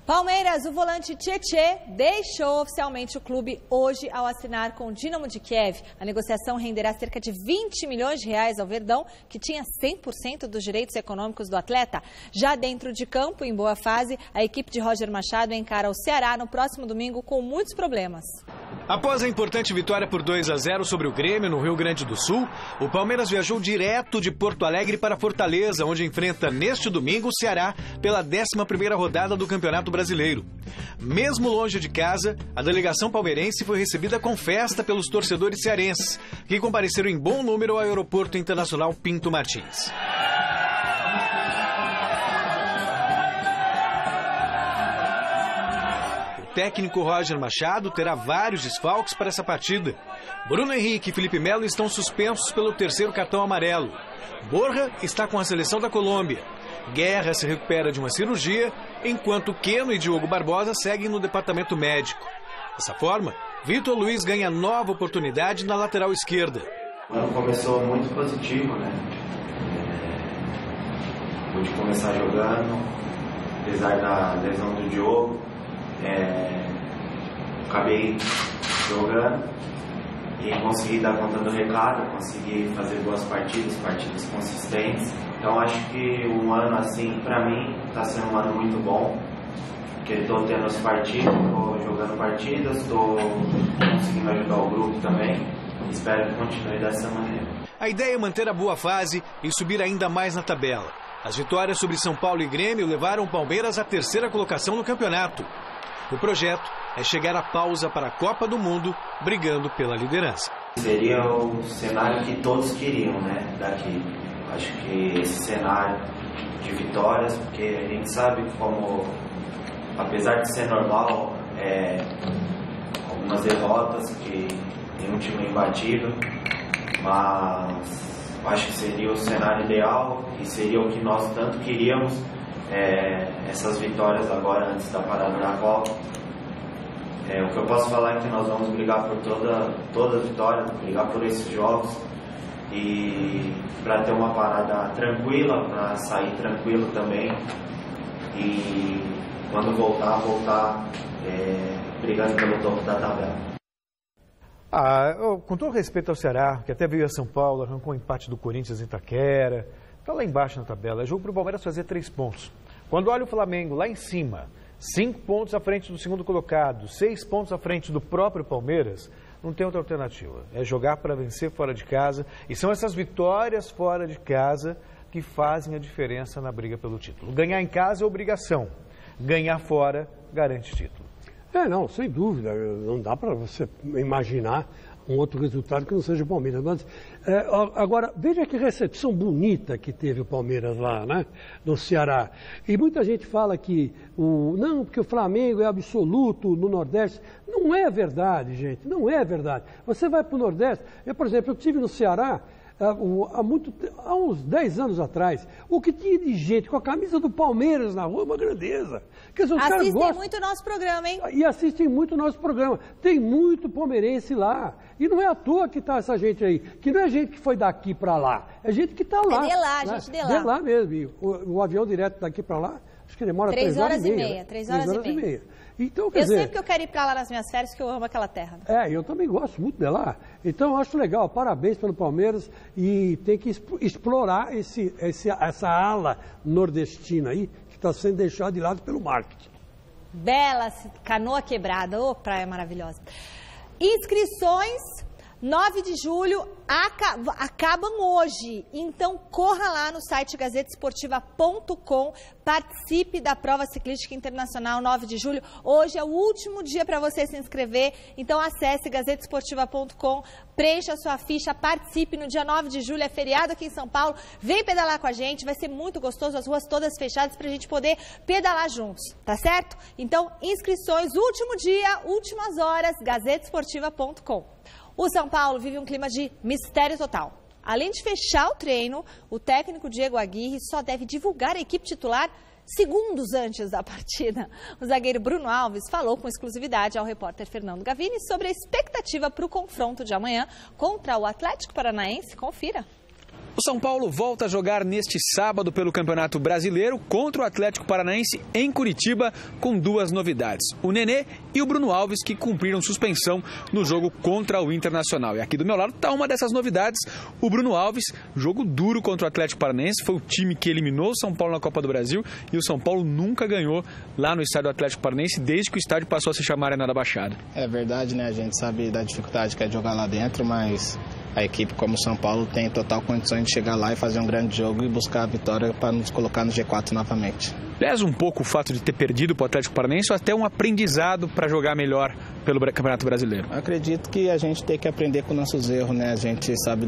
Palmeiras, o volante Tietê deixou oficialmente o clube hoje ao assinar com o Dinamo de Kiev. A negociação renderá cerca de 20 milhões de reais ao Verdão, que tinha 100% dos direitos econômicos do atleta. Já dentro de campo, em boa fase, a equipe de Roger Machado encara o Ceará no próximo domingo com muitos problemas. Após a importante vitória por 2-0 sobre o Grêmio no Rio Grande do Sul, o Palmeiras viajou direto de Porto Alegre para Fortaleza, onde enfrenta neste domingo o Ceará pela 11ª rodada do Campeonato Brasileiro. Mesmo longe de casa, a delegação palmeirense foi recebida com festa pelos torcedores cearenses, que compareceram em bom número ao Aeroporto Internacional Pinto Martins. O técnico Roger Machado terá vários desfalques para essa partida. Bruno Henrique e Felipe Melo estão suspensos pelo 3º cartão amarelo. Borja está com a seleção da Colômbia. Guerra se recupera de uma cirurgia, enquanto Keno e Diogo Barbosa seguem no departamento médico. Dessa forma, Vitor Luiz ganha nova oportunidade na lateral esquerda. O ano começou muito positivo, né? Pude começar jogando, apesar da lesão do Diogo. Acabei jogando e consegui dar conta do recado, consegui fazer boas partidas consistentes. Então acho que um ano assim, pra mim, tá sendo um ano muito bom, porque estou tendo as partidas, estou jogando partidas, estou conseguindo ajudar o grupo também. Espero que continue dessa maneira. A ideia é manter a boa fase e subir ainda mais na tabela. As vitórias sobre São Paulo e Grêmio levaram o Palmeiras à 3ª colocação no campeonato. O projeto é chegar à pausa para a Copa do Mundo, brigando pela liderança. Seria o cenário que todos queriam, né, daqui. Acho que esse cenário de vitórias, porque a gente sabe como, apesar de ser normal, algumas derrotas, que tem um time embatido, mas acho que seria o cenário ideal e seria o que nós tanto queríamos. Essas vitórias agora antes da parada da Copa. O que eu posso falar é que nós vamos brigar por toda a vitória, brigar por esses jogos e para ter uma parada tranquila, para sair tranquilo também e quando voltar brigando pelo topo da tabela. Com todo respeito ao Ceará, que até veio a São Paulo, arrancou um empate do Corinthians em Itaquera, está lá embaixo na tabela. É jogo para o Palmeiras fazer 3 pontos. Quando olha o Flamengo lá em cima, 5 pontos à frente do segundo colocado, 6 pontos à frente do próprio Palmeiras, não tem outra alternativa. É jogar para vencer fora de casa. E são essas vitórias fora de casa que fazem a diferença na briga pelo título. Ganhar em casa é obrigação. Ganhar fora garante título. Não, sem dúvida. Não dá para você imaginar um outro resultado que não seja o Palmeiras. Mas, agora, veja que recepção bonita que teve o Palmeiras lá, né, no Ceará. E muita gente fala que porque o Flamengo é absoluto no Nordeste. Não é verdade, gente, não é verdade. Você vai para o Nordeste, por exemplo, eu estive no Ceará há uns 10 anos atrás, o que tinha de gente com a camisa do Palmeiras na rua é uma grandeza. Quer dizer, assistem muito o nosso programa, hein? E assistem muito o nosso programa. Tem muito palmeirense lá. E não é à toa que está essa gente aí. Que não é gente que foi daqui para lá. É gente que está lá. É de lá, né? gente de lá. De lá mesmo. E o avião direto daqui para lá, acho que demora 3 horas e meia. 3 horas e meia. Então, eu sei que eu quero ir para lá nas minhas férias, que eu amo aquela terra. Eu também gosto muito de lá. Então, eu acho legal. Parabéns pelo Palmeiras. E tem que explorar essa ala nordestina aí, que está sendo deixada de lado pelo marketing. Bela Canoa Quebrada. Ô, praia maravilhosa. Inscrições 9 de julho acabam hoje, então corra lá no site gazetesportiva.com, participe da prova ciclística internacional 9 de julho. Hoje é o último dia para você se inscrever, então acesse gazetesportiva.com, preencha a sua ficha, participe. No dia 9 de julho, é feriado aqui em São Paulo, vem pedalar com a gente, vai ser muito gostoso, as ruas todas fechadas para a gente poder pedalar juntos, tá certo? Então, inscrições, último dia, últimas horas, gazetesportiva.com. O São Paulo vive um clima de mistério total. Além de fechar o treino, o técnico Diego Aguirre só deve divulgar a equipe titular segundos antes da partida. O zagueiro Bruno Alves falou com exclusividade ao repórter Fernando Gavini sobre a expectativa para o confronto de amanhã contra o Atlético Paranaense. Confira. O São Paulo volta a jogar neste sábado pelo Campeonato Brasileiro contra o Atlético Paranaense em Curitiba com duas novidades. O Nenê e o Bruno Alves, que cumpriram suspensão no jogo contra o Internacional. E aqui do meu lado está uma dessas novidades. O Bruno Alves, jogo duro contra o Atlético Paranaense, foi o time que eliminou o São Paulo na Copa do Brasil e o São Paulo nunca ganhou lá no estádio do Atlético Paranaense desde que o estádio passou a se chamar Arena da Baixada. É verdade, né? A gente sabe da dificuldade que é jogar lá dentro, mas a equipe como o São Paulo tem total condições de chegar lá e fazer um grande jogo e buscar a vitória para nos colocar no G4 novamente. Pesa um pouco o fato de ter perdido para o Atlético Paranaense ou até um aprendizado para jogar melhor pelo Campeonato Brasileiro? Acredito que a gente tem que aprender com nossos erros, né? A gente sabe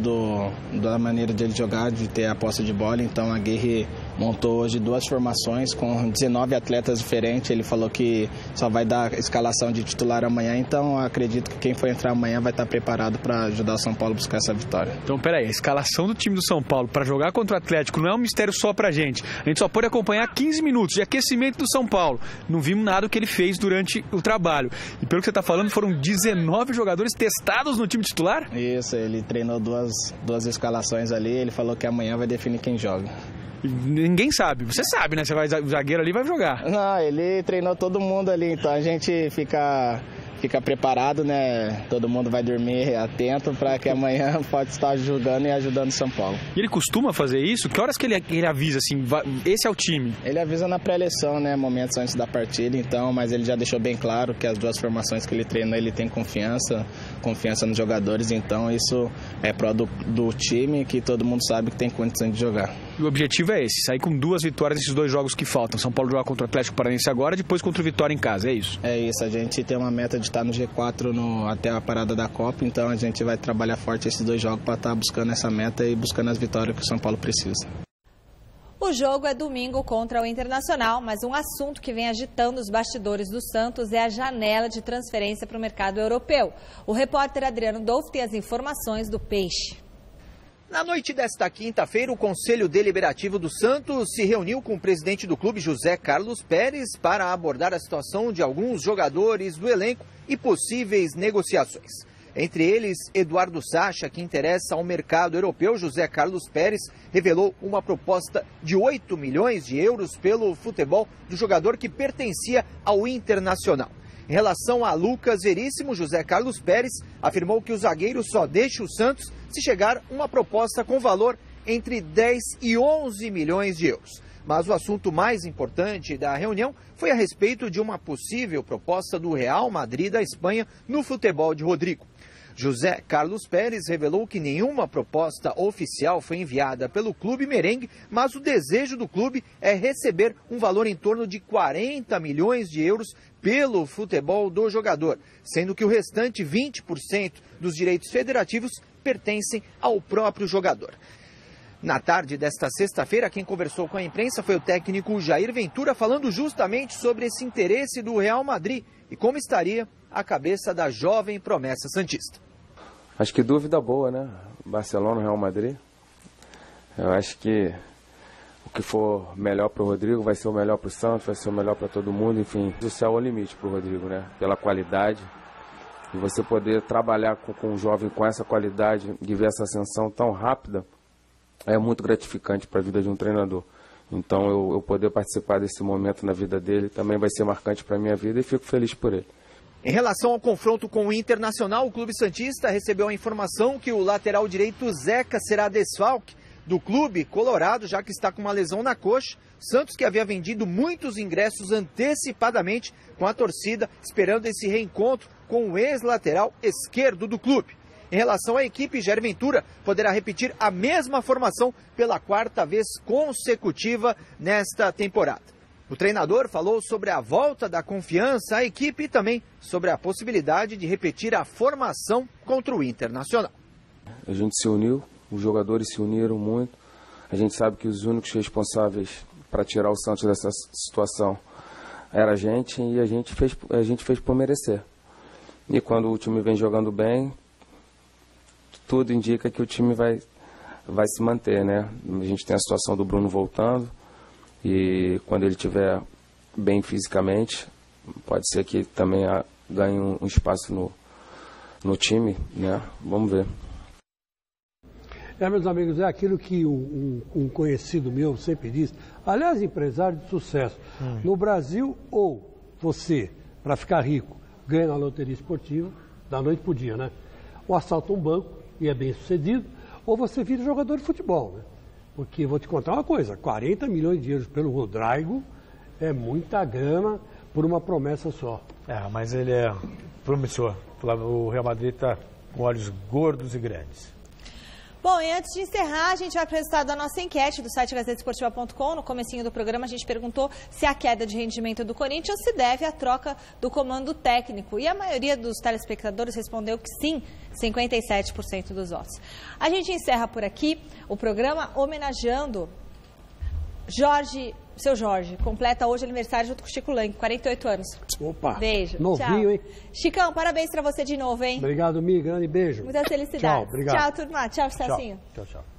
da maneira de ele jogar, de ter a posse de bola, então a Aguirre montou hoje duas formações com 19 atletas diferentes. Ele falou que só vai dar escalação de titular amanhã, então acredito que quem for entrar amanhã vai estar preparado para ajudar o São Paulo a buscar essa vitória. Então, peraí, a escalação do time do São Paulo para jogar contra o Atlético não é um mistério só pra gente. A gente só pode acompanhar 15 minutos de aquecimento do São Paulo. Não vimos nada do que ele fez durante o trabalho. E pelo que você está falando, foram 19 jogadores testados no time titular? Isso, ele treinou duas escalações ali, ele falou que amanhã vai definir quem joga. Ninguém sabe. Você sabe, né? O zagueiro ali vai jogar. Não, ele treinou todo mundo ali, então a gente fica preparado, né? Todo mundo vai dormir atento para que amanhã pode estar jogando e ajudando o São Paulo. E ele costuma fazer isso? Que horas que ele avisa assim, esse é o time? Ele avisa na pré-eleição, né? Momentos antes da partida, então, mas ele já deixou bem claro que as duas formações que ele treinou, ele tem confiança nos jogadores, então isso é pró do time que todo mundo sabe que tem condição de jogar. E o objetivo é esse, sair com 2 vitórias nesses 2 jogos que faltam. São Paulo jogar contra o Atlético Paranaense agora, depois contra o Vitória em casa, é isso? É isso, a gente tem uma meta de estar no G4 até a parada da Copa, então a gente vai trabalhar forte esses 2 jogos para estar buscando essa meta e buscando as vitórias que o São Paulo precisa. O jogo é domingo contra o Internacional, mas um assunto que vem agitando os bastidores do Santos é a janela de transferência para o mercado europeu. O repórter Adriano Dolfo tem as informações do Peixe. Na noite desta quinta-feira, o Conselho Deliberativo do Santos se reuniu com o presidente do clube, José Carlos Pérez, para abordar a situação de alguns jogadores do elenco e possíveis negociações. Entre eles, Eduardo Sacha, que interessa ao mercado europeu. José Carlos Pérez revelou uma proposta de 8 milhões de euros pelo futebol do jogador que pertencia ao Internacional. Em relação a Lucas Veríssimo, José Carlos Pérez afirmou que o zagueiro só deixa o Santos se chegar uma proposta com valor entre 10 e 11 milhões de euros. Mas o assunto mais importante da reunião foi a respeito de uma possível proposta do Real Madrid da Espanha no futebol de Rodrigo. José Carlos Pérez revelou que nenhuma proposta oficial foi enviada pelo clube merengue, mas o desejo do clube é receber um valor em torno de 40 milhões de euros pelo futebol do jogador, sendo que o restante 20% dos direitos federativos pertencem ao próprio jogador. Na tarde desta sexta-feira, quem conversou com a imprensa foi o técnico Jair Ventura, falando justamente sobre esse interesse do Real Madrid e como estaria a cabeça da jovem promessa santista. Acho que dúvida boa, né? Barcelona, Real Madrid. Eu acho que o que for melhor para o Rodrigo vai ser o melhor para o Santos, vai ser o melhor para todo mundo. Enfim, o céu é o limite para o Rodrigo, né? Pela qualidade. E você poder trabalhar com um jovem com essa qualidade, de ver essa ascensão tão rápida, é muito gratificante para a vida de um treinador. Então eu poder participar desse momento na vida dele também vai ser marcante para a minha vida e fico feliz por ele. Em relação ao confronto com o Internacional, o clube santista recebeu a informação que o lateral direito Zeca será desfalque do clube colorado, já que está com uma lesão na coxa. Santos, que havia vendido muitos ingressos antecipadamente com a torcida, esperando esse reencontro com o ex-lateral esquerdo do clube. Em relação à equipe, Jair Ventura poderá repetir a mesma formação pela 4ª vez consecutiva nesta temporada. O treinador falou sobre a volta da confiança à equipe e também sobre a possibilidade de repetir a formação contra o Internacional. A gente se uniu, os jogadores se uniram muito. A gente sabe que os únicos responsáveis para tirar o Santos dessa situação era a gente e a gente fez por merecer. E quando o time vem jogando bem, tudo indica que o time vai se manter, né? A gente tem a situação do Bruno voltando. E quando ele estiver bem fisicamente, pode ser que também ganhe um espaço no time, né? Vamos ver. Meus amigos, é aquilo que um conhecido meu sempre diz. Aliás, empresário de sucesso. No Brasil, ou você, para ficar rico, ganha na loteria esportiva, da noite pro dia, né? Ou assalta um banco e é bem sucedido, ou você vira jogador de futebol, né? Porque vou te contar uma coisa, 40 milhões de euros pelo Rodrigo é muita grana por uma promessa só. Mas ele é promissor. O Real Madrid está com olhos gordos e grandes. Bom, e antes de encerrar, a gente vai para o resultado da nossa enquete do site gazetesportiva.com. No comecinho do programa, a gente perguntou se a queda de rendimento do Corinthians se deve à troca do comando técnico. E a maioria dos telespectadores respondeu que sim, 57% dos votos. A gente encerra por aqui o programa homenageando Seu Jorge, completa hoje aniversário junto com o Chico Lang, 48 anos. Opa! Beijo. Novinho, tchau. hein? Chicão, parabéns pra você de novo, hein? Obrigado, Mi. Grande beijo. Muita felicidade. Tchau, obrigado. Tchau, turma. Tchau, Celcinho. Tchau, tchau.